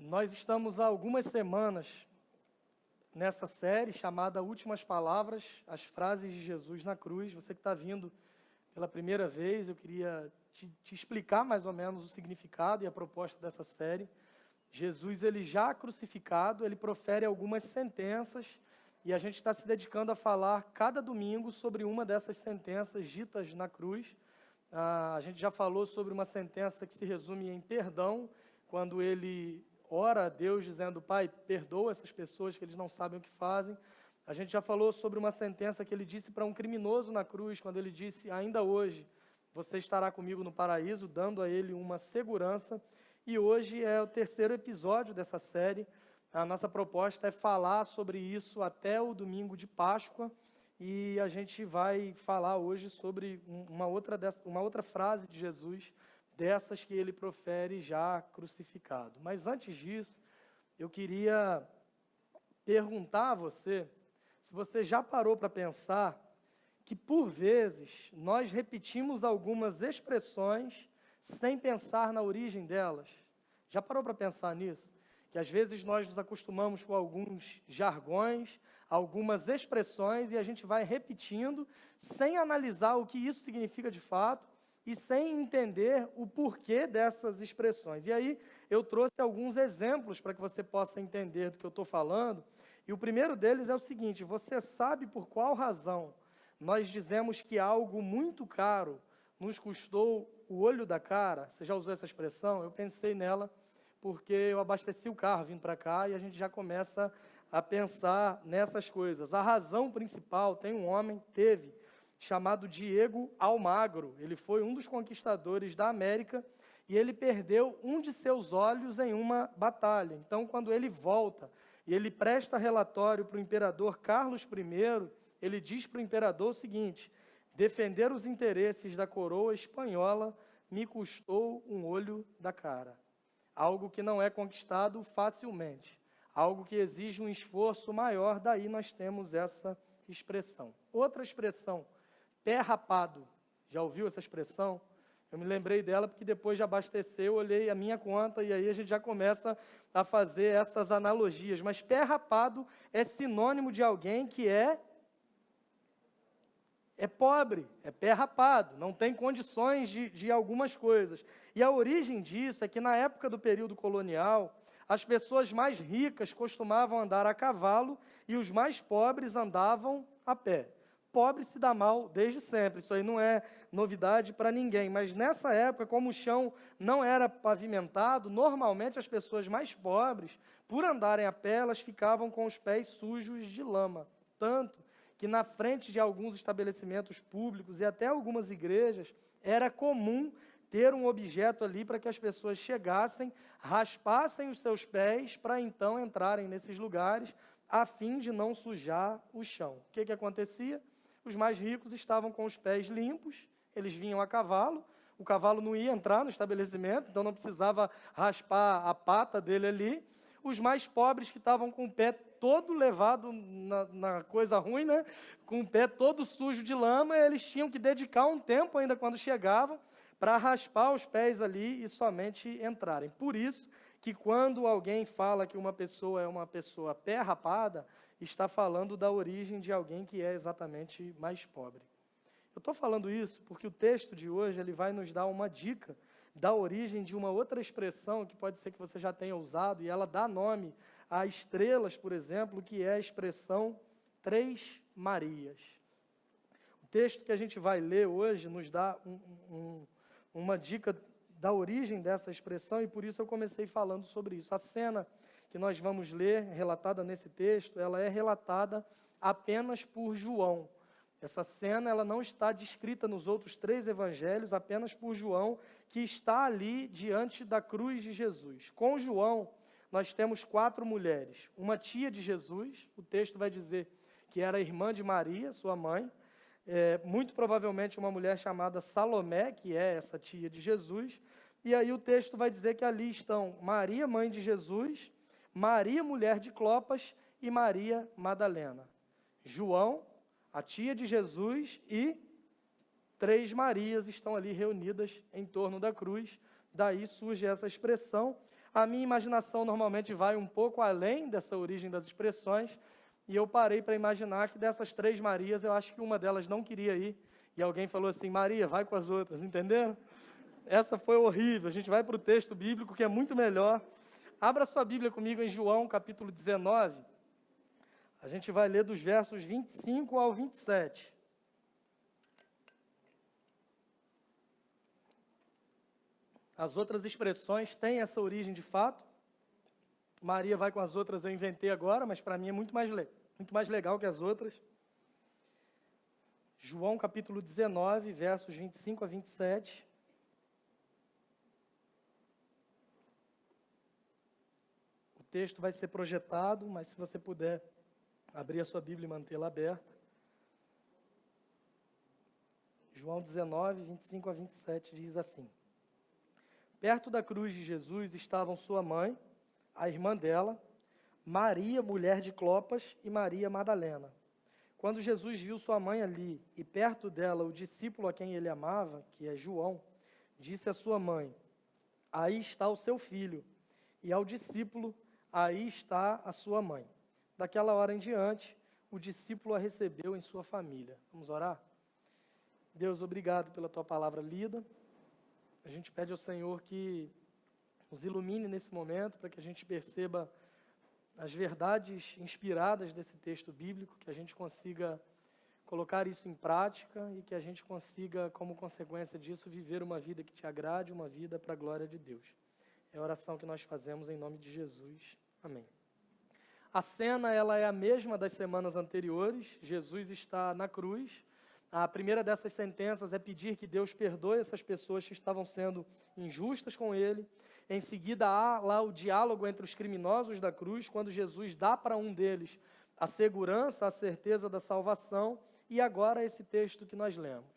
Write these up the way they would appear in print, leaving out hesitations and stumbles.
Nós estamos há algumas semanas nessa série chamada Últimas Palavras, as frases de Jesus na cruz. Você que está vindo pela primeira vez, eu queria te explicar mais ou menos o significado e a proposta dessa série. Jesus, ele já crucificado, ele profere algumas sentenças e a gente está se dedicando a falar cada domingo sobre uma dessas sentenças ditas na cruz. A gente já falou sobre uma sentença que se resume em perdão, quando ele ora a Deus dizendo: Pai, perdoa essas pessoas que eles não sabem o que fazem. A gente já falou sobre uma sentença que ele disse para um criminoso na cruz, quando ele disse: ainda hoje você estará comigo no paraíso, dando a ele uma segurança. E hoje é o terceiro episódio dessa série. A nossa proposta é falar sobre isso até o domingo de Páscoa, e a gente vai falar hoje sobre uma outra frase de Jesus, dessas que ele profere já crucificado. Mas antes disso, eu queria perguntar a você, se você já parou para pensar que, por vezes, nós repetimos algumas expressões sem pensar na origem delas. Já parou para pensar nisso? Que às vezes nós nos acostumamos com alguns jargões, algumas expressões, e a gente vai repetindo sem analisar o que isso significa de fato e sem entender o porquê dessas expressões. E aí eu trouxe alguns exemplos para que você possa entender do que eu estou falando. E o primeiro deles é o seguinte: você sabe por qual razão nós dizemos que algo muito caro nos custou o olho da cara? Você já usou essa expressão? Eu pensei nela porque eu abasteci o carro vindo para cá e a gente já começa a pensar nessas coisas. A razão principal, teve, chamado Diego Almagro. Ele foi um dos conquistadores da América e ele perdeu um de seus olhos em uma batalha. Então, quando ele volta e ele presta relatório para o imperador Carlos I, ele diz para o imperador o seguinte: defender os interesses da coroa espanhola me custou um olho da cara. Algo que não é conquistado facilmente, algo que exige um esforço maior, daí nós temos essa expressão. Outra expressão, pé rapado. Já ouviu essa expressão? Eu me lembrei dela porque depois de abastecer, eu olhei a minha conta e aí a gente já começa a fazer essas analogias. Mas pé rapado é sinônimo de alguém que é pobre, é pé rapado, não tem condições de algumas coisas. E a origem disso é que na época do período colonial, as pessoas mais ricas costumavam andar a cavalo e os mais pobres andavam a pé. Pobre se dá mal desde sempre, isso aí não é novidade para ninguém. Mas nessa época, como o chão não era pavimentado, normalmente as pessoas mais pobres, por andarem a pé, elas ficavam com os pés sujos de lama. Tanto que na frente de alguns estabelecimentos públicos e até algumas igrejas, era comum ter um objeto ali para que as pessoas chegassem, raspassem os seus pés para então entrarem nesses lugares, a fim de não sujar o chão. O que acontecia? Os mais ricos estavam com os pés limpos, eles vinham a cavalo, o cavalo não ia entrar no estabelecimento, então não precisava raspar a pata dele ali. Os mais pobres, que estavam com o pé todo levado na coisa ruim, né? Com o pé todo sujo de lama, eles tinham que dedicar um tempo ainda quando chegavam para raspar os pés ali e somente entrarem. Por isso que quando alguém fala que uma pessoa é uma pessoa pé rapada, está falando da origem de alguém que é exatamente mais pobre. Eu estou falando isso porque o texto de hoje ele vai nos dar uma dica da origem de uma outra expressão que pode ser que você já tenha usado, e ela dá nome a estrelas, por exemplo, que é a expressão Três Marias. O texto que a gente vai ler hoje nos dá uma dica da origem dessa expressão, e por isso eu comecei falando sobre isso. A cena que nós vamos ler, relatada nesse texto, ela é relatada apenas por João. Essa cena ela não está descrita nos outros 3 evangelhos, apenas por João, que está ali diante da cruz de Jesus. Com João, nós temos 4 mulheres. Uma tia de Jesus, o texto vai dizer que era irmã de Maria, sua mãe. Muito provavelmente uma mulher chamada Salomé, que é essa tia de Jesus. E aí o texto vai dizer que ali estão Maria, mãe de Jesus, Maria, mulher de Clopas, e Maria Madalena. João, a tia de Jesus, e 3 Marias estão ali reunidas em torno da cruz. Daí surge essa expressão. A minha imaginação normalmente vai um pouco além dessa origem das expressões, e eu parei para imaginar que dessas 3 Marias, eu acho que uma delas não queria ir, e alguém falou assim: Maria, vai com as outras, entenderam? Essa foi horrível. A gente vai para o texto bíblico, que é muito melhor. Abra sua Bíblia comigo em João, capítulo 19. A gente vai ler dos versos 25 ao 27. As outras expressões têm essa origem de fato. Maria vai com as outras, eu inventei agora, mas para mim é muito mais legal que as outras. João capítulo 19, versos 25 a 27. O texto vai ser projetado, mas se você puder abrir a sua Bíblia e mantê-la aberta. João 19, 25 a 27 diz assim: Perto da cruz de Jesus estavam sua mãe, a irmã dela, Maria, mulher de Clopas, e Maria Madalena. Quando Jesus viu sua mãe ali, e perto dela o discípulo a quem ele amava, que é João, disse à sua mãe: Aí está o seu filho. E ao discípulo: Aí está a sua mãe. Daquela hora em diante, o discípulo a recebeu em sua família. Vamos orar? Deus, obrigado pela tua palavra lida. A gente pede ao Senhor que nos ilumine nesse momento, para que a gente perceba as verdades inspiradas desse texto bíblico, que a gente consiga colocar isso em prática e que a gente consiga, como consequência disso, viver uma vida que te agrade, uma vida para a glória de Deus. É a oração que nós fazemos em nome de Jesus. Amém. A cena, ela é a mesma das semanas anteriores. Jesus está na cruz. A primeira dessas sentenças é pedir que Deus perdoe essas pessoas que estavam sendo injustas com ele. Em seguida, há lá o diálogo entre os criminosos da cruz, quando Jesus dá para um deles a segurança, a certeza da salvação. E agora esse texto que nós lemos.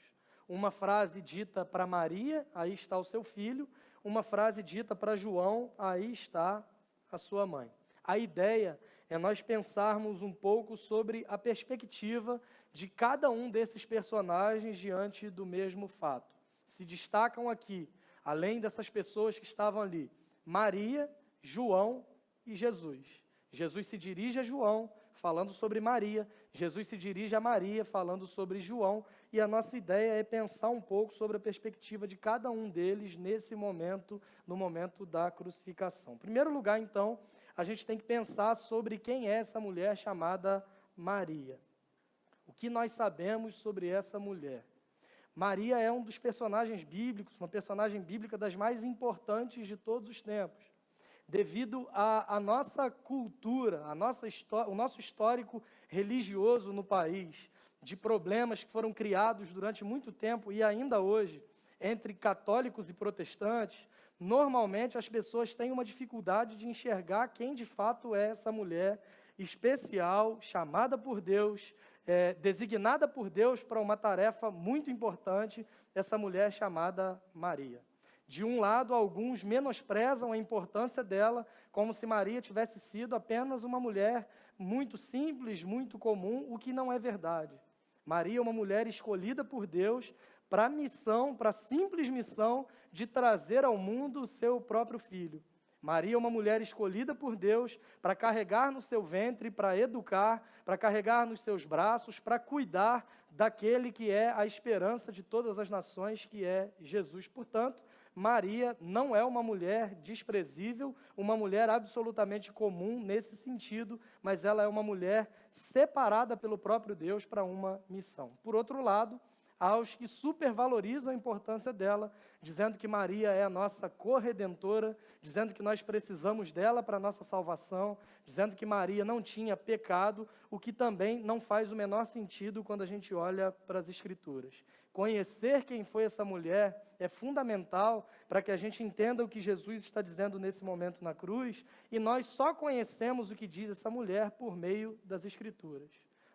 Uma frase dita para Maria: aí está o seu filho. Uma frase dita para João: aí está a sua mãe. A ideia é nós pensarmos um pouco sobre a perspectiva de cada um desses personagens diante do mesmo fato. Se destacam aqui, além dessas pessoas que estavam ali, Maria, João e Jesus. Jesus se dirige a João, falando sobre Maria. Jesus se dirige a Maria, falando sobre João. E a nossa ideia é pensar um pouco sobre a perspectiva de cada um deles nesse momento, no momento da crucificação. Em primeiro lugar, então, a gente tem que pensar sobre quem é essa mulher chamada Maria. O que nós sabemos sobre essa mulher? Maria é um dos personagens bíblicos, uma personagem bíblica das mais importantes de todos os tempos, devido à nossa cultura, o nosso histórico religioso no país, de problemas que foram criados durante muito tempo e ainda hoje, entre católicos e protestantes. Normalmente as pessoas têm uma dificuldade de enxergar quem de fato é essa mulher especial, chamada por Deus, designada por Deus para uma tarefa muito importante, essa mulher chamada Maria. De um lado, alguns menosprezam a importância dela, como se Maria tivesse sido apenas uma mulher muito simples, muito comum, o que não é verdade. Maria é uma mulher escolhida por Deus para a missão, para a simples missão de trazer ao mundo o seu próprio filho. Maria é uma mulher escolhida por Deus para carregar no seu ventre, para educar, para carregar nos seus braços, para cuidar daquele que é a esperança de todas as nações, que é Jesus. Portanto, Maria não é uma mulher desprezível, uma mulher absolutamente comum nesse sentido, mas ela é uma mulher separada pelo próprio Deus para uma missão. Por outro lado, há os que supervalorizam a importância dela, dizendo que Maria é a nossa corredentora, dizendo que nós precisamos dela para a nossa salvação, dizendo que Maria não tinha pecado, o que também não faz o menor sentido quando a gente olha para as Escrituras. Conhecer quem foi essa mulher é fundamental para que a gente entenda o que Jesus está dizendo nesse momento na cruz, e nós só conhecemos o que diz essa mulher por meio das Escrituras.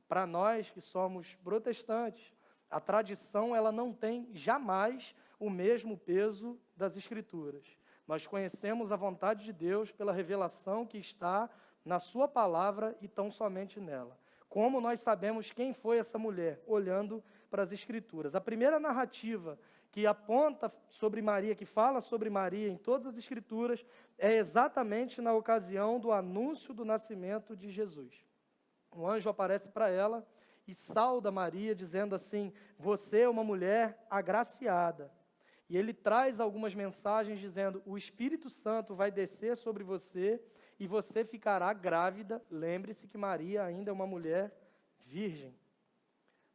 Para nós que somos protestantes, a tradição, ela não tem jamais o mesmo peso das Escrituras. Nós conhecemos a vontade de Deus pela revelação que está na sua palavra e tão somente nela. Como nós sabemos quem foi essa mulher? Olhando para as Escrituras. A primeira narrativa que aponta sobre Maria, que fala sobre Maria em todas as Escrituras, é exatamente na ocasião do anúncio do nascimento de Jesus. Um anjo aparece para ela e sauda Maria, dizendo assim: você é uma mulher agraciada. E ele traz algumas mensagens dizendo: o Espírito Santo vai descer sobre você e você ficará grávida. Lembre-se que Maria ainda é uma mulher virgem.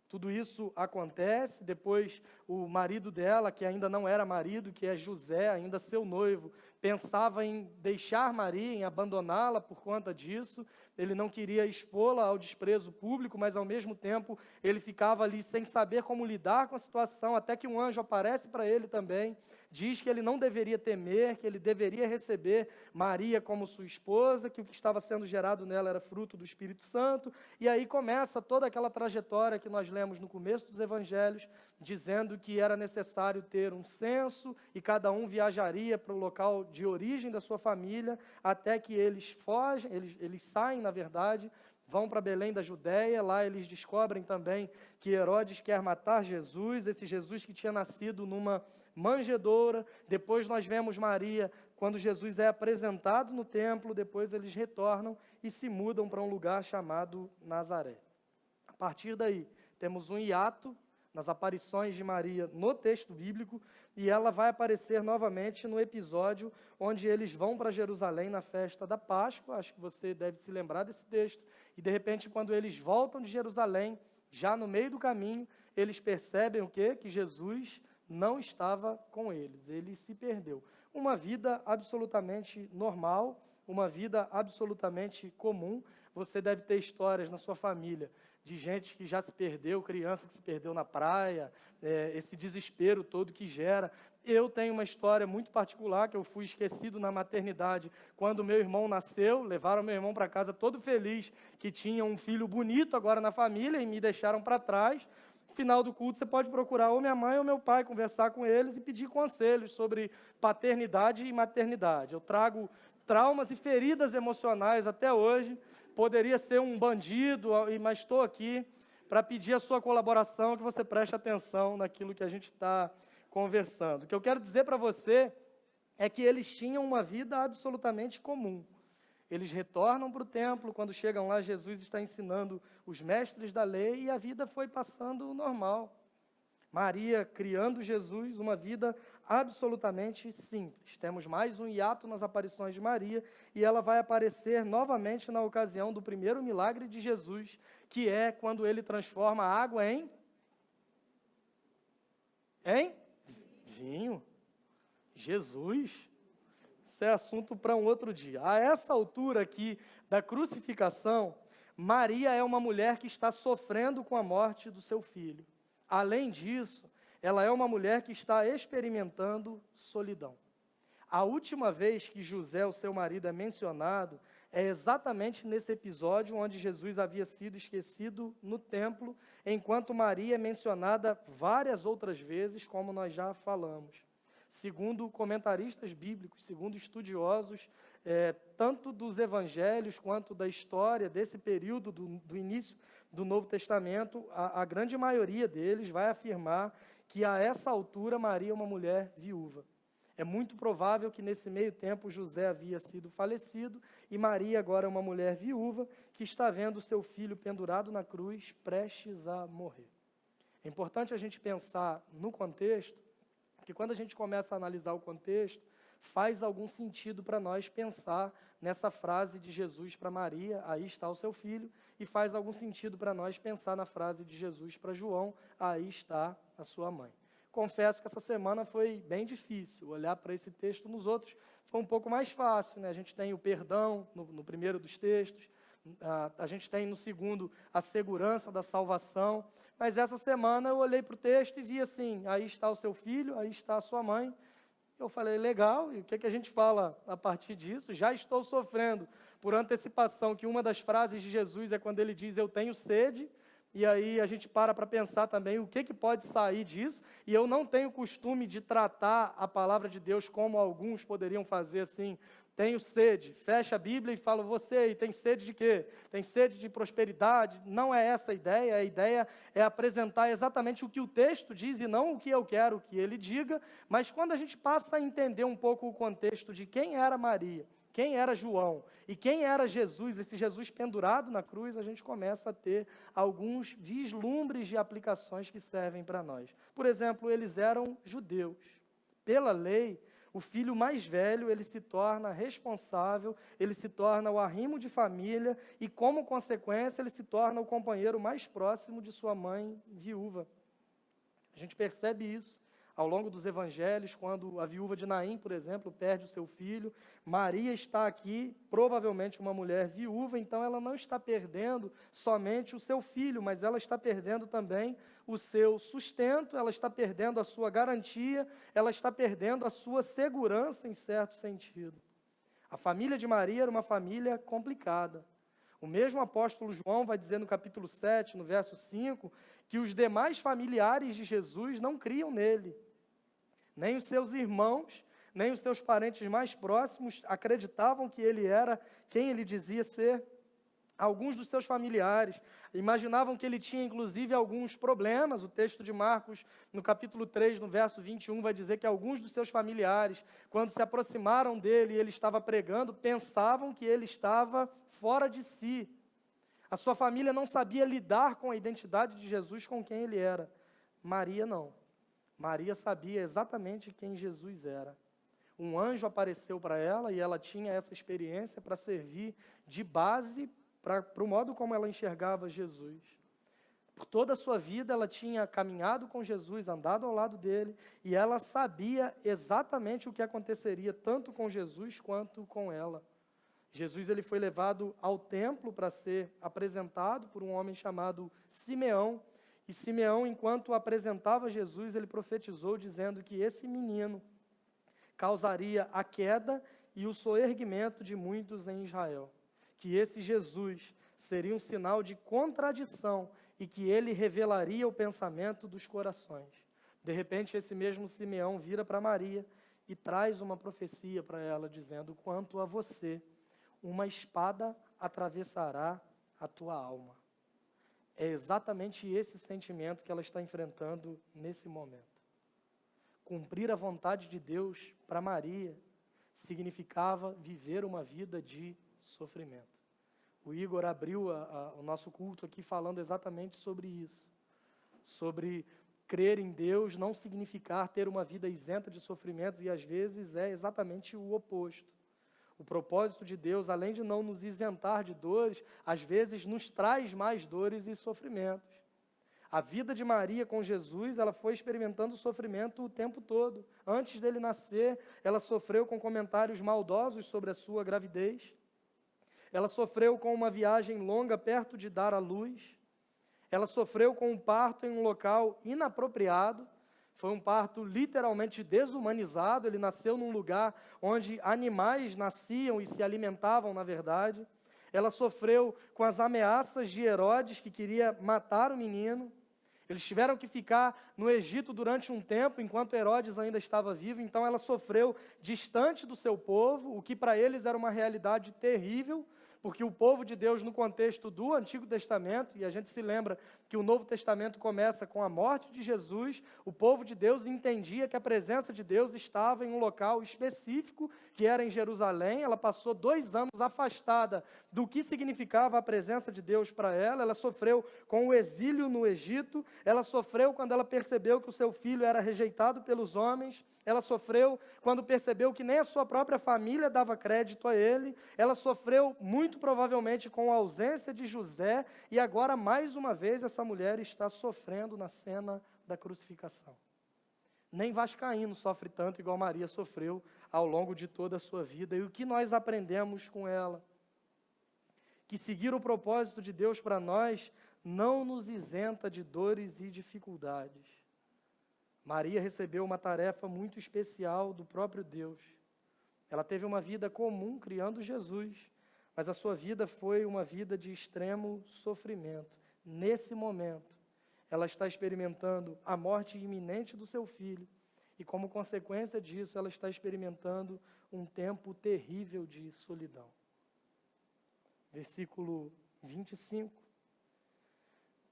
Tudo isso acontece, depois o marido dela, que ainda não era marido, que é José, ainda seu noivo, pensava em deixar Maria, em abandoná-la por conta disso. Ele não queria expô-la ao desprezo público, mas ao mesmo tempo ele ficava ali sem saber como lidar com a situação, até que um anjo aparece para ele também, diz que ele não deveria temer, que ele deveria receber Maria como sua esposa, que o que estava sendo gerado nela era fruto do Espírito Santo, e aí começa toda aquela trajetória que nós lemos no começo dos evangelhos, dizendo que era necessário ter um censo, e cada um viajaria para o local de origem da sua família, até que eles fogem, eles saem, na verdade, vão para Belém da Judéia. Lá eles descobrem também que Herodes quer matar Jesus, esse Jesus que tinha nascido numa manjedoura. Depois nós vemos Maria, quando Jesus é apresentado no templo, depois eles retornam e se mudam para um lugar chamado Nazaré. A partir daí, temos um hiato nas aparições de Maria no texto bíblico, e ela vai aparecer novamente no episódio onde eles vão para Jerusalém na festa da Páscoa. Acho que você deve se lembrar desse texto. E de repente, quando eles voltam de Jerusalém, já no meio do caminho, eles percebem o quê? Que Jesus não estava com eles, ele se perdeu. Uma vida absolutamente normal, uma vida absolutamente comum. Você deve ter histórias na sua família de gente que já se perdeu, criança que se perdeu na praia, esse desespero todo que gera. Eu tenho uma história muito particular, que eu fui esquecido na maternidade quando meu irmão nasceu. Levaram meu irmão para casa todo feliz, que tinha um filho bonito agora na família, e me deixaram para trás. No final do culto, você pode procurar ou minha mãe ou meu pai, conversar com eles e pedir conselhos sobre paternidade e maternidade. Eu trago traumas e feridas emocionais até hoje. Poderia ser um bandido, mas estou aqui para pedir a sua colaboração, que você preste atenção naquilo que a gente está conversando. O que eu quero dizer para você é que eles tinham uma vida absolutamente comum. Eles retornam para o templo, quando chegam lá, Jesus está ensinando os mestres da lei, e a vida foi passando normal. Maria criando Jesus, uma vida absolutamente simples. Temos mais um hiato nas aparições de Maria, e ela vai aparecer novamente na ocasião do primeiro milagre de Jesus, que é quando ele transforma a água em vinho. Jesus, isso é assunto para um outro dia. A essa altura aqui da crucificação, Maria é uma mulher que está sofrendo com a morte do seu filho. Além disso, ela é uma mulher que está experimentando solidão. A última vez que José, o seu marido, é mencionado é exatamente nesse episódio onde Jesus havia sido esquecido no templo, enquanto Maria é mencionada várias outras vezes, como nós já falamos. Segundo comentaristas bíblicos, segundo estudiosos, tanto dos evangelhos quanto da história desse período do início do Novo Testamento, a grande maioria deles vai afirmar que a essa altura Maria é uma mulher viúva. É muito provável que nesse meio tempo José havia sido falecido e Maria agora é uma mulher viúva que está vendo seu filho pendurado na cruz, prestes a morrer. É importante a gente pensar no contexto, porque quando a gente começa a analisar o contexto, faz algum sentido para nós pensar nessa frase de Jesus para Maria, aí está o seu filho, e faz algum sentido para nós pensar na frase de Jesus para João, aí está a sua mãe. Confesso que essa semana foi bem difícil. Olhar para esse texto nos outros foi um pouco mais fácil, né? A gente tem o perdão no primeiro dos textos, a gente tem no segundo a segurança da salvação, mas essa semana eu olhei para o texto e vi assim, aí está o seu filho, aí está a sua mãe. Eu falei, legal, e o que a gente fala a partir disso? Já estou sofrendo por antecipação, que uma das frases de Jesus é quando ele diz, eu tenho sede. e aí a gente para pensar também o que pode sair disso, e eu não tenho costume de tratar a palavra de Deus como alguns poderiam fazer assim, tenho sede, fecha a Bíblia e fala, você aí tem sede de quê? Tem sede de prosperidade? Não é essa a ideia é apresentar exatamente o que o texto diz e não o que eu quero que ele diga, mas quando a gente passa a entender um pouco o contexto de quem era Maria, quem era João e quem era Jesus, esse Jesus pendurado na cruz, a gente começa a ter alguns vislumbres de aplicações que servem para nós. Por exemplo, eles eram judeus. Pela lei, o filho mais velho, ele se torna responsável, ele se torna o arrimo de família e, como consequência, ele se torna o companheiro mais próximo de sua mãe viúva. A gente percebe isso ao longo dos evangelhos, quando a viúva de Naim, por exemplo, perde o seu filho. Maria está aqui, provavelmente uma mulher viúva, então ela não está perdendo somente o seu filho, mas ela está perdendo também o seu sustento, ela está perdendo a sua garantia, ela está perdendo a sua segurança em certo sentido. A família de Maria era uma família complicada. O mesmo apóstolo João vai dizer no capítulo 7, no verso 5, que os demais familiares de Jesus não criam nele. Nem os seus irmãos, nem os seus parentes mais próximos acreditavam que ele era quem ele dizia ser. Alguns dos seus familiares imaginavam que ele tinha, inclusive, alguns problemas. O texto de Marcos, no capítulo 3, no verso 21, vai dizer que alguns dos seus familiares, quando se aproximaram dele e ele estava pregando, pensavam que ele estava fora de si. A sua família não sabia lidar com a identidade de Jesus, com quem ele era. Maria não. Maria sabia exatamente quem Jesus era. Um anjo apareceu para ela e ela tinha essa experiência para servir de base para o modo como ela enxergava Jesus. Por toda a sua vida ela tinha caminhado com Jesus, andado ao lado dele, e ela sabia exatamente o que aconteceria tanto com Jesus quanto com ela. Jesus ele foi levado ao templo para ser apresentado por um homem chamado Simeão, e Simeão, enquanto apresentava Jesus, ele profetizou dizendo que esse menino causaria a queda e o soerguimento de muitos em Israel. Que esse Jesus seria um sinal de contradição e que ele revelaria o pensamento dos corações. De repente, esse mesmo Simeão vira para Maria e traz uma profecia para ela, dizendo, quanto a você, uma espada atravessará a tua alma. É exatamente esse sentimento que ela está enfrentando nesse momento. Cumprir a vontade de Deus para Maria significava viver uma vida de sofrimento. O Igor abriu o nosso culto aqui falando exatamente sobre isso. Sobre crer em Deus não significar ter uma vida isenta de sofrimentos, e às vezes é exatamente o oposto. O propósito de Deus, além de não nos isentar de dores, às vezes nos traz mais dores e sofrimentos. A vida de Maria com Jesus, ela foi experimentando sofrimento o tempo todo. Antes dele nascer, ela sofreu com comentários maldosos sobre a sua gravidez. Ela sofreu com uma viagem longa perto de dar à luz. Ela sofreu com um parto em um local inapropriado. Foi um parto literalmente desumanizado. Ele nasceu num lugar onde animais nasciam e se alimentavam, na verdade. Ela sofreu com as ameaças de Herodes, que queria matar o menino. Eles tiveram que ficar no Egito durante um tempo, enquanto Herodes ainda estava vivo. Então ela sofreu distante do seu povo, o que para eles era uma realidade terrível, porque o povo de Deus, no contexto do Antigo Testamento, e a gente se lembra que o Novo Testamento começa com a morte de Jesus, o povo de Deus entendia que a presença de Deus estava em um local específico, que era em Jerusalém. Ela passou 2 anos afastada do que significava a presença de Deus para ela. Ela sofreu com o exílio no Egito, ela sofreu quando ela percebeu que o seu filho era rejeitado pelos homens, ela sofreu quando percebeu que nem a sua própria família dava crédito a ele, ela sofreu muito provavelmente com a ausência de José, e agora mais uma vez essa mulher está sofrendo na cena da crucificação. Nem Vascaíno sofre tanto igual Maria sofreu ao longo de toda a sua vida. E o que nós aprendemos com ela? Que seguir o propósito de Deus para nós não nos isenta de dores e dificuldades. Maria recebeu uma tarefa muito especial do próprio Deus. Ela teve uma vida comum criando Jesus, mas a sua vida foi uma vida de extremo sofrimento. nesse momento, ela está experimentando a morte iminente do seu filho e, como consequência disso, ela está experimentando um tempo terrível de solidão. Versículo 25.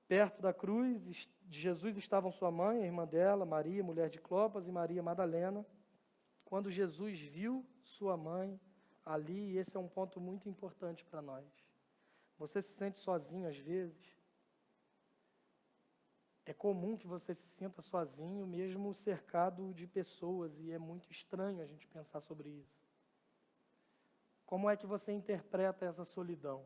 Perto da cruz de Jesus estavam sua mãe, a irmã dela, Maria, mulher de Clopas, e Maria Madalena. Quando Jesus viu sua mãe ali, e esse é um ponto muito importante para nós. Você se sente sozinho às vezes? É comum que você se sinta sozinho, mesmo cercado de pessoas, e é muito estranho a gente pensar sobre isso. Como é que você interpreta essa solidão?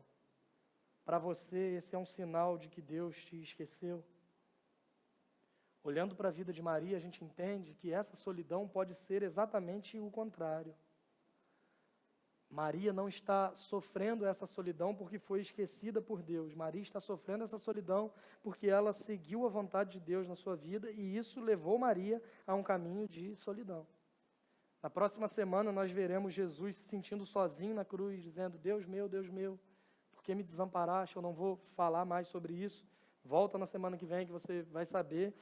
Para você, esse é um sinal de que Deus te esqueceu? Olhando para a vida de Maria, a gente entende que essa solidão pode ser exatamente o contrário. Maria não está sofrendo essa solidão porque foi esquecida por Deus. Maria está sofrendo essa solidão porque ela seguiu a vontade de Deus na sua vida e isso levou Maria a um caminho de solidão. Na próxima semana nós veremos Jesus se sentindo sozinho na cruz, dizendo: Deus meu, por que me desamparaste? Eu não vou falar mais sobre isso. Volta na semana que vem que você vai saber.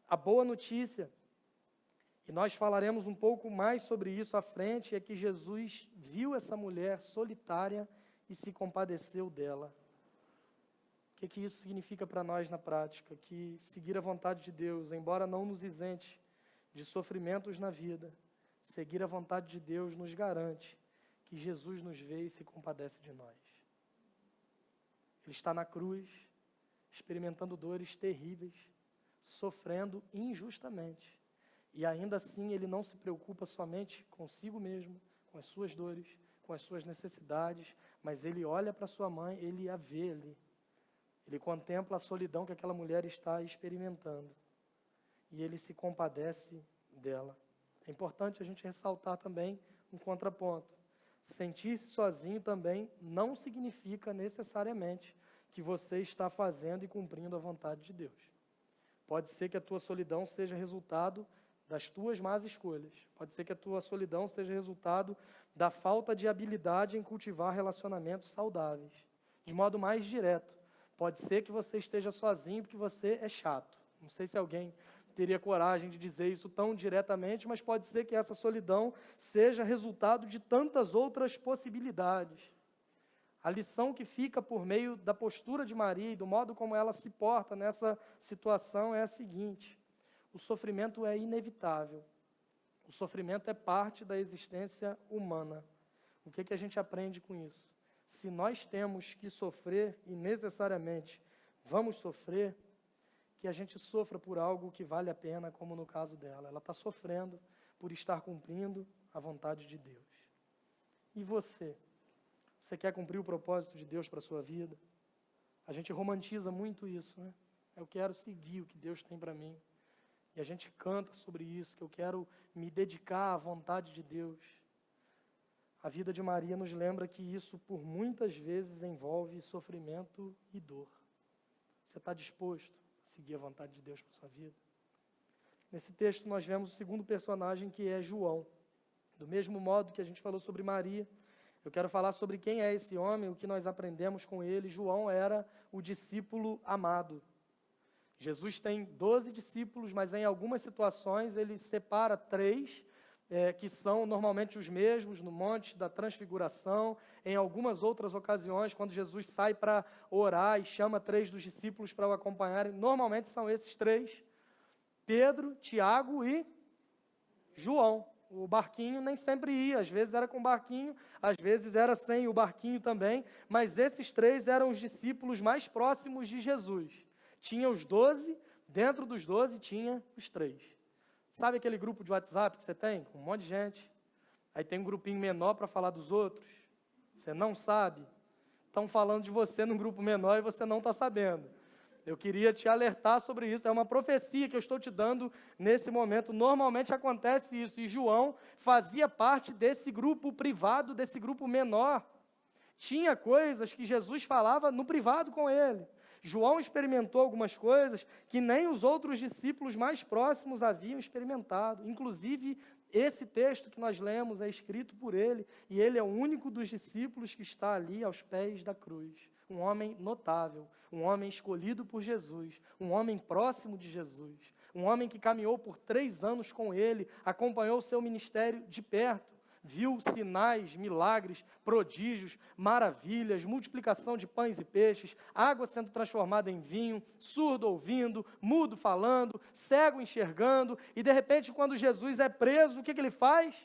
A boa notícia, e nós falaremos um pouco mais sobre isso à frente, é que Jesus viu essa mulher solitária e se compadeceu dela. O que isso significa para nós na prática? Que seguir a vontade de Deus, embora não nos isente de sofrimentos na vida, seguir a vontade de Deus nos garante que Jesus nos vê e se compadece de nós. Ele está na cruz, experimentando dores terríveis, sofrendo injustamente. E ainda assim ele não se preocupa somente consigo mesmo, com as suas dores, com as suas necessidades, mas ele olha para sua mãe, ele a vê ali. Ele contempla a solidão que aquela mulher está experimentando. E ele se compadece dela. É importante a gente ressaltar também um contraponto. Sentir-se sozinho também não significa necessariamente que você está fazendo e cumprindo a vontade de Deus. Pode ser que a tua solidão seja resultado das tuas más escolhas. Pode ser que a tua solidão seja resultado da falta de habilidade em cultivar relacionamentos saudáveis. De modo mais direto, pode ser que você esteja sozinho porque você é chato. Não sei se alguém teria coragem de dizer isso tão diretamente, mas pode ser que essa solidão seja resultado de tantas outras possibilidades. A lição que fica por meio da postura de Maria e do modo como ela se porta nessa situação é a seguinte: o sofrimento é inevitável. O sofrimento é parte da existência humana. O que a gente aprende com isso? Se nós temos que sofrer, e necessariamente vamos sofrer, que a gente sofra por algo que vale a pena, como no caso dela. Ela está sofrendo por estar cumprindo a vontade de Deus. E você? Você quer cumprir o propósito de Deus para a sua vida? A gente romantiza muito isso, né? Eu quero seguir o que Deus tem para mim. E a gente canta sobre isso, que eu quero me dedicar à vontade de Deus. A vida de Maria nos lembra que isso, por muitas vezes, envolve sofrimento e dor. Você está disposto a seguir a vontade de Deus para a sua vida? Nesse texto nós vemos o segundo personagem, que é João. Do mesmo modo que a gente falou sobre Maria, eu quero falar sobre quem é esse homem, o que nós aprendemos com ele. João era o discípulo amado. Jesus tem 12 discípulos, mas em algumas situações ele separa 3, que são normalmente os mesmos, no Monte da Transfiguração. Em algumas outras ocasiões, quando Jesus sai para orar e chama 3 dos discípulos para o acompanharem, normalmente são esses 3, Pedro, Tiago e João. O barquinho nem sempre ia, às vezes era com o barquinho, às vezes era sem o barquinho também, mas esses 3 eram os discípulos mais próximos de Jesus. Tinha os 12, dentro dos 12 tinha os 3. Sabe aquele grupo de WhatsApp que você tem? Com um monte de gente. Aí tem um grupinho menor para falar dos outros. Você não sabe. Estão falando de você num grupo menor e você não está sabendo. Eu queria te alertar sobre isso. É uma profecia que eu estou te dando nesse momento. Normalmente acontece isso. E João fazia parte desse grupo privado, desse grupo menor. Tinha coisas que Jesus falava no privado com ele. João experimentou algumas coisas que nem os outros discípulos mais próximos haviam experimentado. Inclusive, esse texto que nós lemos é escrito por ele, e ele é o único dos discípulos que está ali aos pés da cruz. um homem notável, um homem escolhido por Jesus, um homem próximo de Jesus, um homem que caminhou por 3 anos com ele, acompanhou o seu ministério de perto, viu sinais, milagres, prodígios, maravilhas, multiplicação de pães e peixes, água sendo transformada em vinho, surdo ouvindo, mudo falando, cego enxergando, e de repente quando Jesus é preso, o que ele faz?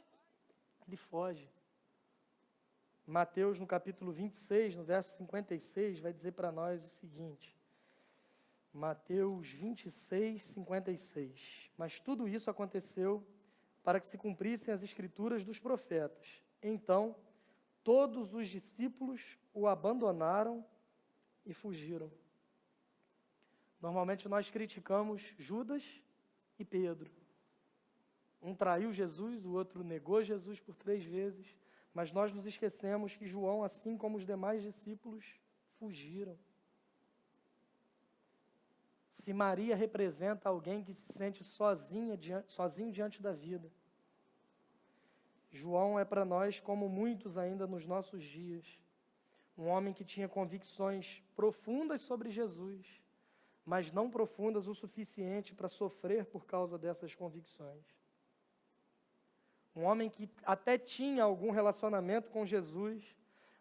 Ele foge. Mateus, no capítulo 26, no verso 56, vai dizer para nós o seguinte, Mateus 26, 56, mas tudo isso aconteceu para que se cumprissem as escrituras dos profetas. Então, todos os discípulos o abandonaram e fugiram. Normalmente nós criticamos Judas e Pedro. Um traiu Jesus, o outro negou Jesus por 3 vezes, mas nós nos esquecemos que João, assim como os demais discípulos, fugiram. Se Maria representa alguém que se sente sozinho diante da vida, João é para nós como muitos ainda nos nossos dias. Um homem que tinha convicções profundas sobre Jesus, mas não profundas o suficiente para sofrer por causa dessas convicções. Um homem que até tinha algum relacionamento com Jesus,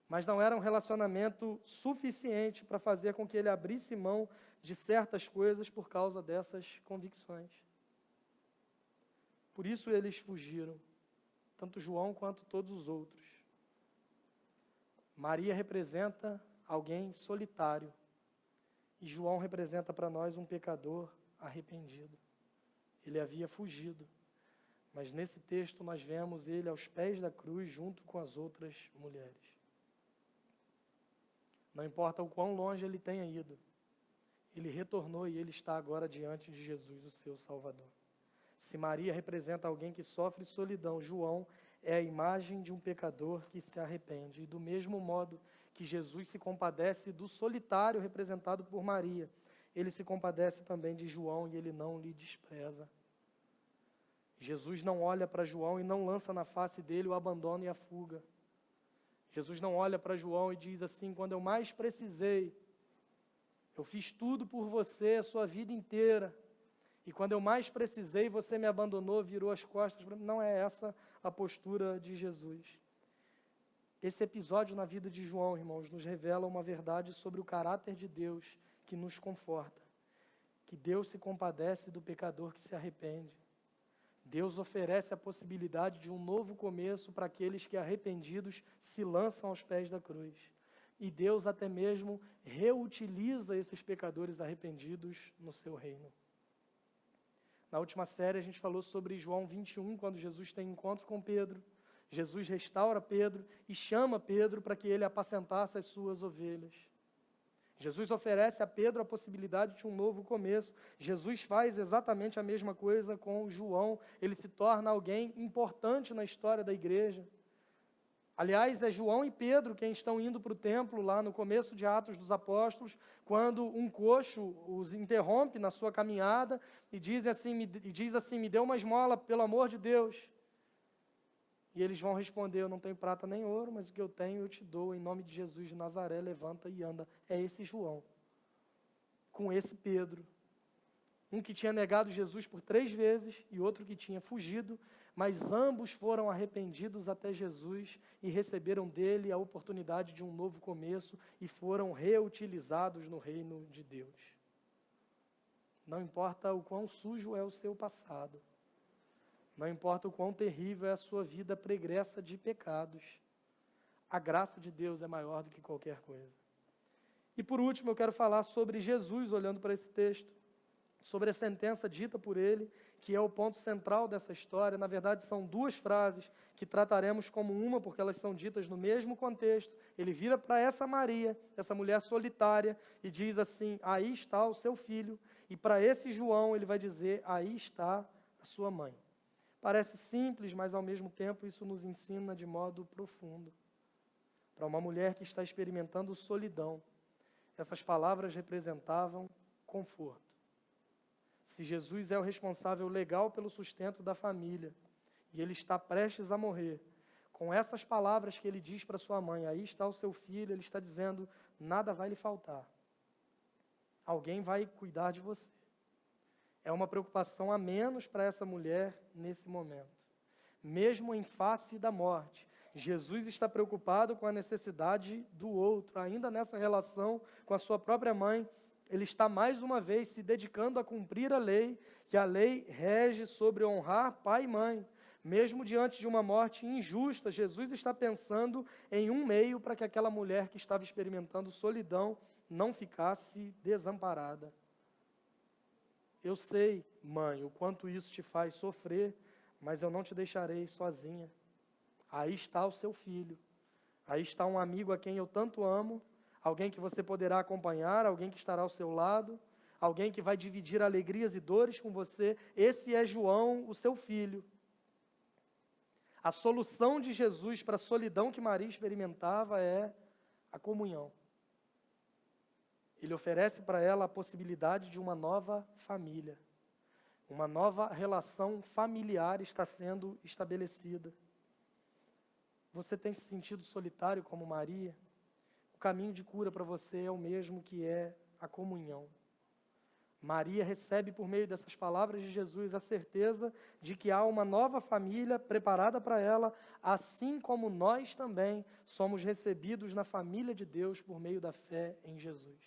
mas não era um relacionamento suficiente para fazer com que ele abrisse mão de certas coisas por causa dessas convicções. Por isso eles fugiram, tanto João quanto todos os outros. Maria representa alguém solitário, e João representa para nós um pecador arrependido. Ele havia fugido, mas nesse texto nós vemos ele aos pés da cruz junto com as outras mulheres. Não importa o quão longe ele tenha ido, ele retornou e ele está agora diante de Jesus, o seu Salvador. Se Maria representa alguém que sofre solidão, João é a imagem de um pecador que se arrepende. E do mesmo modo que Jesus se compadece do solitário representado por Maria, ele se compadece também de João e ele não lhe despreza. Jesus não olha para João e não lança na face dele o abandono e a fuga. Jesus não olha para João e diz assim, quando eu mais precisei, eu fiz tudo por você a sua vida inteira, e quando eu mais precisei, você me abandonou, virou as costas. Não é essa a postura de Jesus. Esse episódio na vida de João, irmãos, nos revela uma verdade sobre o caráter de Deus que nos conforta. Que Deus se compadece do pecador que se arrepende. Deus oferece a possibilidade de um novo começo para aqueles que, arrependidos, se lançam aos pés da cruz. E Deus até mesmo reutiliza esses pecadores arrependidos no seu reino. Na última série a gente falou sobre João 21, quando Jesus tem encontro com Pedro. Jesus restaura Pedro e chama Pedro para que ele apacentasse as suas ovelhas. Jesus oferece a Pedro a possibilidade de um novo começo. Jesus faz exatamente a mesma coisa com João. Ele se torna alguém importante na história da igreja. Aliás, é João e Pedro quem estão indo para o templo lá no começo de Atos dos Apóstolos, quando um coxo os interrompe na sua caminhada e diz assim, me dê uma esmola, pelo amor de Deus. E eles vão responder, eu não tenho prata nem ouro, mas o que eu tenho eu te dou, em nome de Jesus de Nazaré, levanta e anda. É esse João, com esse Pedro. Um que tinha negado Jesus por 3 vezes e outro que tinha fugido, mas ambos foram arrependidos até Jesus e receberam dele a oportunidade de um novo começo e foram reutilizados no reino de Deus. Não importa o quão sujo é o seu passado, não importa o quão terrível é a sua vida pregressa de pecados, a graça de Deus é maior do que qualquer coisa. E por último eu quero falar sobre Jesus, olhando para esse texto, sobre a sentença dita por ele, que é o ponto central dessa história. Na verdade, são 2 frases que trataremos como uma, porque elas são ditas no mesmo contexto. Ele vira para essa Maria, essa mulher solitária, e diz assim, aí está o seu filho. E para esse João, ele vai dizer, aí está a sua mãe. Parece simples, mas ao mesmo tempo isso nos ensina de modo profundo. Para uma mulher que está experimentando solidão, essas palavras representavam conforto. Se Jesus é o responsável legal pelo sustento da família, e ele está prestes a morrer, com essas palavras que ele diz para sua mãe, aí está o seu filho, ele está dizendo, nada vai lhe faltar. Alguém vai cuidar de você. É uma preocupação a menos para essa mulher nesse momento. Mesmo em face da morte, Jesus está preocupado com a necessidade do outro. Ainda nessa relação com a sua própria mãe, ele está mais uma vez se dedicando a cumprir a lei, que a lei rege sobre honrar pai e mãe. Mesmo diante de uma morte injusta, Jesus está pensando em um meio para que aquela mulher que estava experimentando solidão não ficasse desamparada. Eu sei, mãe, o quanto isso te faz sofrer, mas eu não te deixarei sozinha. Aí está o seu filho. Aí está um amigo a quem eu tanto amo, alguém que você poderá acompanhar, alguém que estará ao seu lado, alguém que vai dividir alegrias e dores com você. Esse é João, o seu filho. A solução de Jesus para a solidão que Maria experimentava é a comunhão. Ele oferece para ela a possibilidade de uma nova família. Uma nova relação familiar está sendo estabelecida. Você tem se sentido solitário como Maria? O caminho de cura para você é o mesmo, que é a comunhão. Maria recebe por meio dessas palavras de Jesus a certeza de que há uma nova família preparada para ela, assim como nós também somos recebidos na família de Deus por meio da fé em Jesus.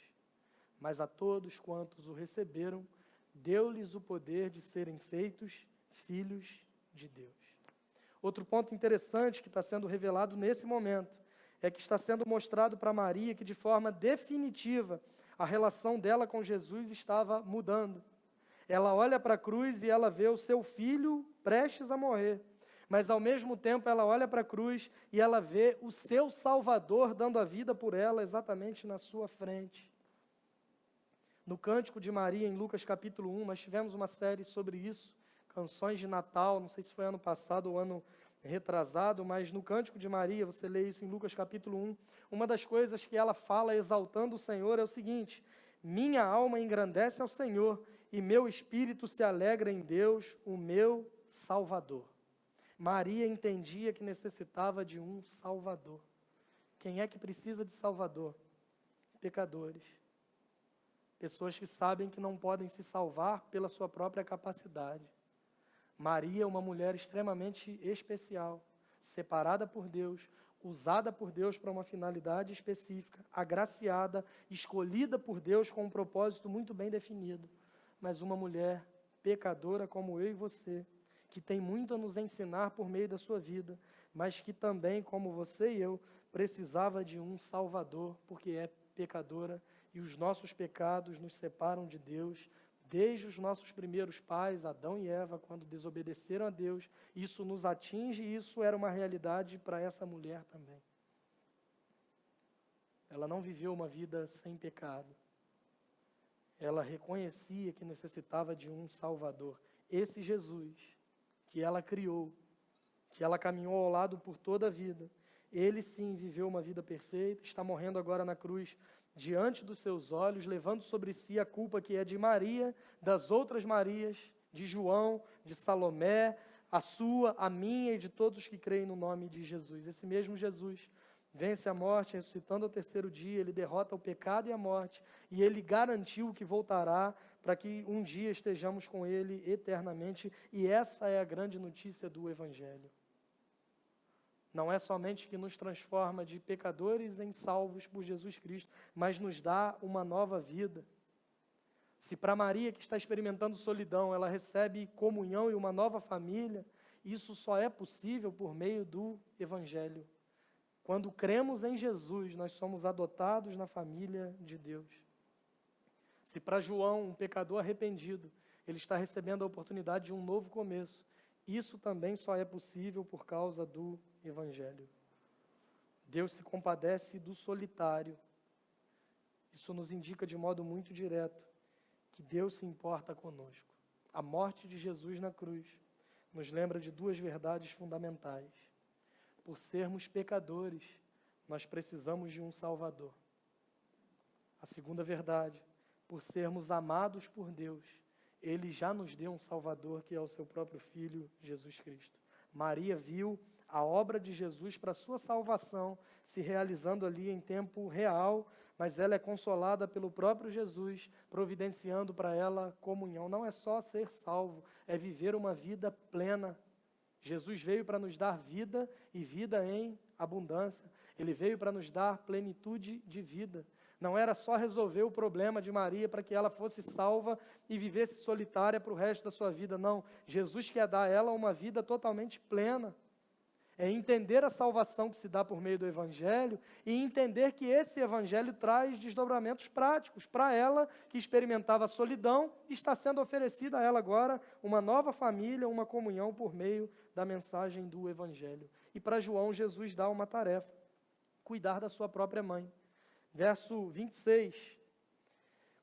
Mas a todos quantos o receberam, deu-lhes o poder de serem feitos filhos de Deus. Outro ponto interessante que está sendo revelado nesse momento é que está sendo mostrado para Maria que de forma definitiva a relação dela com Jesus estava mudando. Ela olha para a cruz e ela vê o seu filho prestes a morrer. Mas ao mesmo tempo ela olha para a cruz e ela vê o seu Salvador dando a vida por ela exatamente na sua frente. No Cântico de Maria, em Lucas capítulo 1, nós tivemos uma série sobre isso, canções de Natal, não sei se foi ano passado ou ano retrasado, mas no Cântico de Maria, você lê isso em Lucas capítulo 1, uma das coisas que ela fala exaltando o Senhor é o seguinte: minha alma engrandece ao Senhor e meu espírito se alegra em Deus, o meu Salvador. Maria entendia que necessitava de um Salvador. Quem é que precisa de Salvador? Pecadores. Pessoas que sabem que não podem se salvar pela sua própria capacidade. Maria é uma mulher extremamente especial, separada por Deus, usada por Deus para uma finalidade específica, agraciada, escolhida por Deus com um propósito muito bem definido. Mas uma mulher pecadora como eu e você, que tem muito a nos ensinar por meio da sua vida, mas que também, como você e eu, precisava de um Salvador, porque é pecadora, e os nossos pecados nos separam de Deus, desde os nossos primeiros pais, Adão e Eva, quando desobedeceram a Deus. Isso nos atinge e isso era uma realidade para essa mulher também. Ela não viveu uma vida sem pecado. Ela reconhecia que necessitava de um Salvador. Esse Jesus, que ela criou, que ela caminhou ao lado por toda a vida, ele sim viveu uma vida perfeita, está morrendo agora na cruz, diante dos seus olhos, levando sobre si a culpa que é de Maria, das outras Marias, de João, de Salomé, a sua, a minha e de todos os que creem no nome de Jesus. Esse mesmo Jesus vence a morte, ressuscitando ao terceiro dia, ele derrota o pecado e a morte, e ele garantiu que voltará para que um dia estejamos com ele eternamente, e essa é a grande notícia do Evangelho. Não é somente que nos transforma de pecadores em salvos por Jesus Cristo, mas nos dá uma nova vida. Se para Maria, que está experimentando solidão, ela recebe comunhão e uma nova família, isso só é possível por meio do Evangelho. Quando cremos em Jesus, nós somos adotados na família de Deus. Se para João, um pecador arrependido, ele está recebendo a oportunidade de um novo começo, isso também só é possível por causa do Evangelho. Deus se compadece do solitário. Isso nos indica de modo muito direto que Deus se importa conosco. A morte de Jesus na cruz nos lembra de duas verdades fundamentais. Por sermos pecadores, nós precisamos de um Salvador. A segunda verdade, por sermos amados por Deus, Ele já nos deu um Salvador, que é o seu próprio Filho, Jesus Cristo. Maria viu A obra de Jesus para a sua salvação se realizando ali em tempo real, mas ela é consolada pelo próprio Jesus, providenciando para ela comunhão. Não é só ser salvo, é viver uma vida plena. Jesus veio para nos dar vida e vida em abundância. Ele veio para nos dar plenitude de vida. Não era só resolver o problema de Maria para que ela fosse salva e vivesse solitária para o resto da sua vida. Não, Jesus quer dar a ela uma vida totalmente plena. É entender a salvação que se dá por meio do Evangelho e entender que esse Evangelho traz desdobramentos práticos. Para ela, que experimentava a solidão, está sendo oferecida a ela agora uma nova família, uma comunhão por meio da mensagem do Evangelho. E para João, Jesus dá uma tarefa: cuidar da sua própria mãe. Verso 26.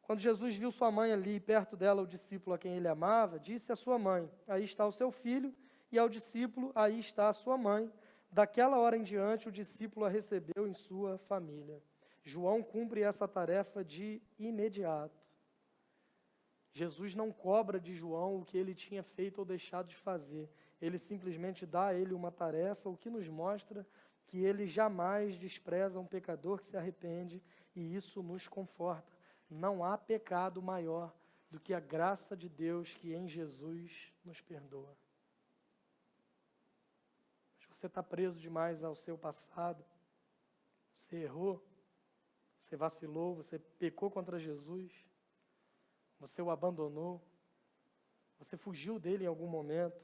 Quando Jesus viu sua mãe ali, perto dela, o discípulo a quem ele amava, disse à sua mãe: aí está o seu filho. E ao discípulo: aí está a sua mãe. Daquela hora em diante, o discípulo a recebeu em sua família. João cumpre essa tarefa de imediato. Jesus não cobra de João o que ele tinha feito ou deixado de fazer. Ele simplesmente dá a ele uma tarefa, o que nos mostra que ele jamais despreza um pecador que se arrepende, e isso nos conforta. Não há pecado maior do que a graça de Deus que em Jesus nos perdoa. Você está preso demais ao seu passado, você errou, você vacilou, você pecou contra Jesus, você o abandonou, você fugiu dele em algum momento,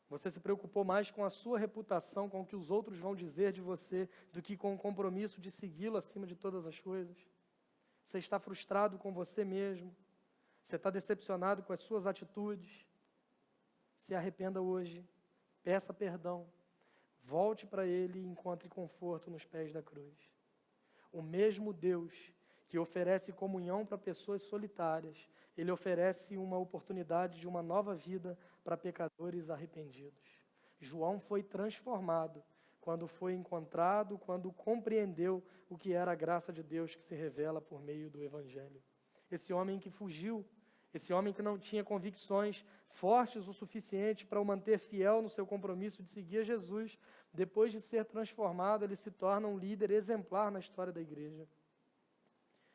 você se preocupou mais com a sua reputação, com o que os outros vão dizer de você, do que com o compromisso de segui-lo acima de todas as coisas. Você está frustrado com você mesmo, você está decepcionado com as suas atitudes. Se arrependa hoje, peça perdão. Volte para Ele e encontre conforto nos pés da cruz. O mesmo Deus que oferece comunhão para pessoas solitárias, Ele oferece uma oportunidade de uma nova vida para pecadores arrependidos. João foi transformado quando foi encontrado, quando compreendeu o que era a graça de Deus que se revela por meio do Evangelho. Esse homem que fugiu, esse homem que não tinha convicções fortes o suficiente para o manter fiel no seu compromisso de seguir a Jesus, depois de ser transformado, ele se torna um líder exemplar na história da igreja.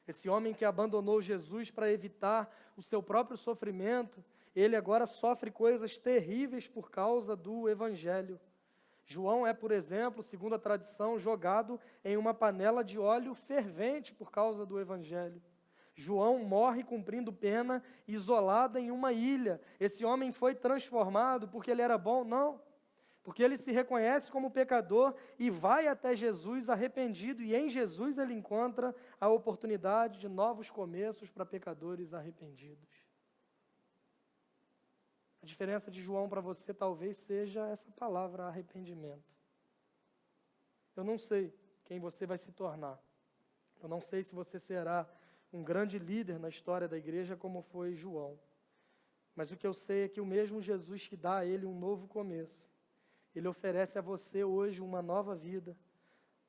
Esse homem que abandonou Jesus para evitar o seu próprio sofrimento, ele agora sofre coisas terríveis por causa do Evangelho. João é, por exemplo, segundo a tradição, jogado em uma panela de óleo fervente por causa do Evangelho. João morre cumprindo pena, isolado em uma ilha. Esse homem foi transformado porque ele era bom? Não. Porque ele se reconhece como pecador e vai até Jesus arrependido, e em Jesus ele encontra a oportunidade de novos começos para pecadores arrependidos. A diferença de João para você talvez seja essa palavra arrependimento. Eu não sei quem você vai se tornar. Eu não sei se você será um grande líder na história da igreja como foi João. Mas o que eu sei é que o mesmo Jesus que dá a ele um novo começo, Ele oferece a você hoje uma nova vida,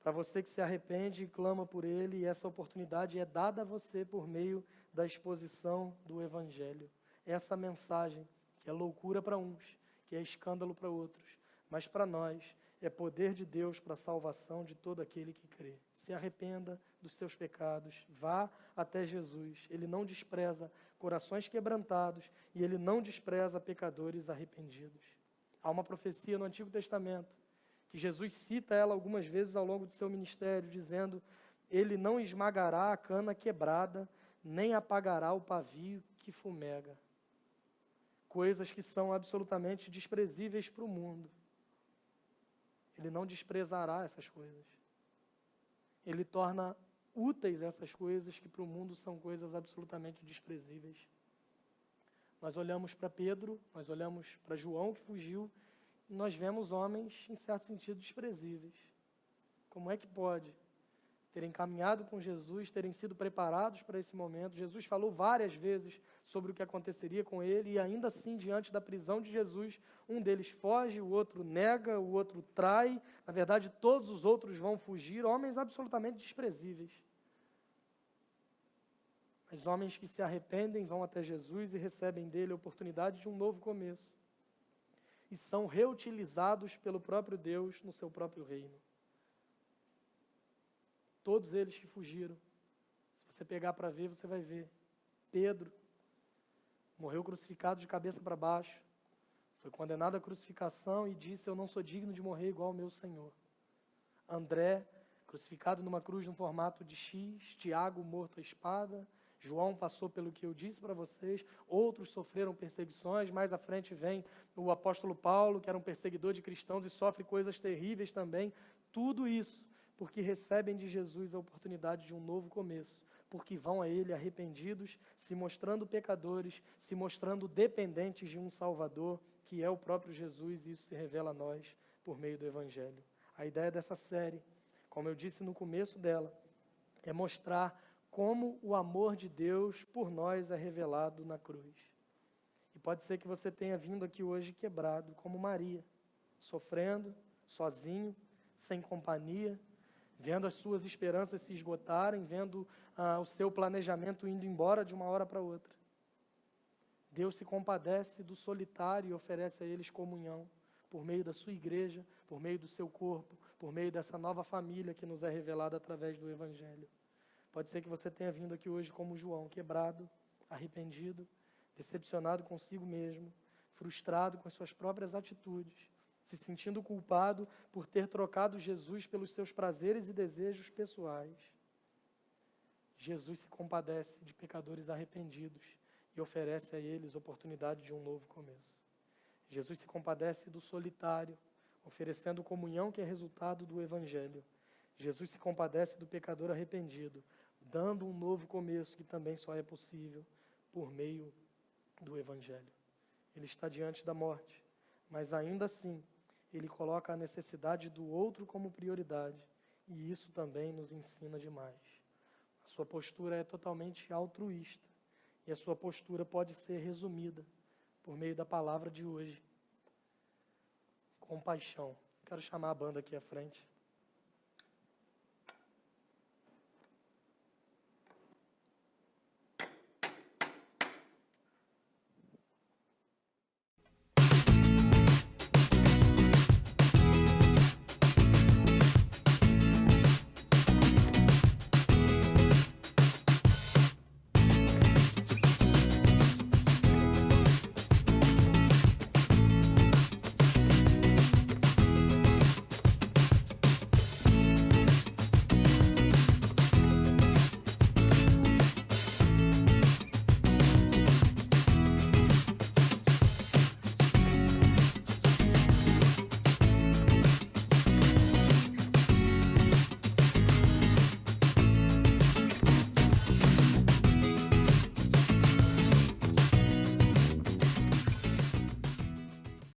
para você que se arrepende e clama por Ele, e essa oportunidade é dada a você por meio da exposição do Evangelho. Essa mensagem, que é loucura para uns, que é escândalo para outros, mas para nós é poder de Deus para a salvação de todo aquele que crê. Se arrependa dos seus pecados, vá até Jesus. Ele não despreza corações quebrantados e Ele não despreza pecadores arrependidos. Há uma profecia no Antigo Testamento, que Jesus cita ela algumas vezes ao longo do seu ministério, dizendo: Ele não esmagará a cana quebrada, nem apagará o pavio que fumega. Coisas que são absolutamente desprezíveis para o mundo. Ele não desprezará essas coisas. Ele torna úteis essas coisas que para o mundo são coisas absolutamente desprezíveis. Nós olhamos para Pedro, nós olhamos para João que fugiu, e nós vemos homens, em certo sentido, desprezíveis. Como é que pode terem caminhado com Jesus, terem sido preparados para esse momento? Jesus falou várias vezes sobre o que aconteceria com ele, e ainda assim, diante da prisão de Jesus, um deles foge, o outro nega, o outro trai. Na verdade, todos os outros vão fugir, homens absolutamente desprezíveis. Mas homens que se arrependem vão até Jesus e recebem dele a oportunidade de um novo começo. e são reutilizados pelo próprio Deus no seu próprio reino. Todos eles que fugiram. Se você pegar para ver, você vai ver. Pedro morreu crucificado de cabeça para baixo. Foi condenado à crucificação e disse: eu não sou digno de morrer igual ao meu Senhor. André, crucificado numa cruz no formato de X. Tiago, morto à espada. João passou pelo que eu disse para vocês. Outros sofreram perseguições. Mais à frente vem o apóstolo Paulo, que era um perseguidor de cristãos e sofre coisas terríveis também. Tudo isso porque recebem de Jesus a oportunidade de um novo começo, porque vão a Ele arrependidos, se mostrando pecadores, se mostrando dependentes de um Salvador, que é o próprio Jesus, e isso se revela a nós por meio do Evangelho. A ideia dessa série, como eu disse no começo dela, é mostrar como o amor de Deus por nós é revelado na cruz. E pode ser que você tenha vindo aqui hoje quebrado, como Maria, sofrendo, sozinho, sem companhia, vendo as suas esperanças se esgotarem, vendo o seu planejamento indo embora de uma hora para outra. Deus se compadece do solitário e oferece a eles comunhão, por meio da sua igreja, por meio do seu corpo, por meio dessa nova família que nos é revelada através do Evangelho. Pode ser que você tenha vindo aqui hoje como João, quebrado, arrependido, decepcionado consigo mesmo, frustrado com as suas próprias atitudes, se sentindo culpado por ter trocado Jesus pelos seus prazeres e desejos pessoais. Jesus se compadece de pecadores arrependidos e oferece a eles oportunidade de um novo começo. Jesus se compadece do solitário, oferecendo comunhão que é resultado do Evangelho. Jesus se compadece do pecador arrependido, dando um novo começo que também só é possível por meio do Evangelho. Ele está diante da morte, mas ainda assim, ele coloca a necessidade do outro como prioridade, e isso também nos ensina demais. A sua postura é totalmente altruísta, e a sua postura pode ser resumida por meio da palavra de hoje: compaixão. Quero chamar a banda aqui à frente.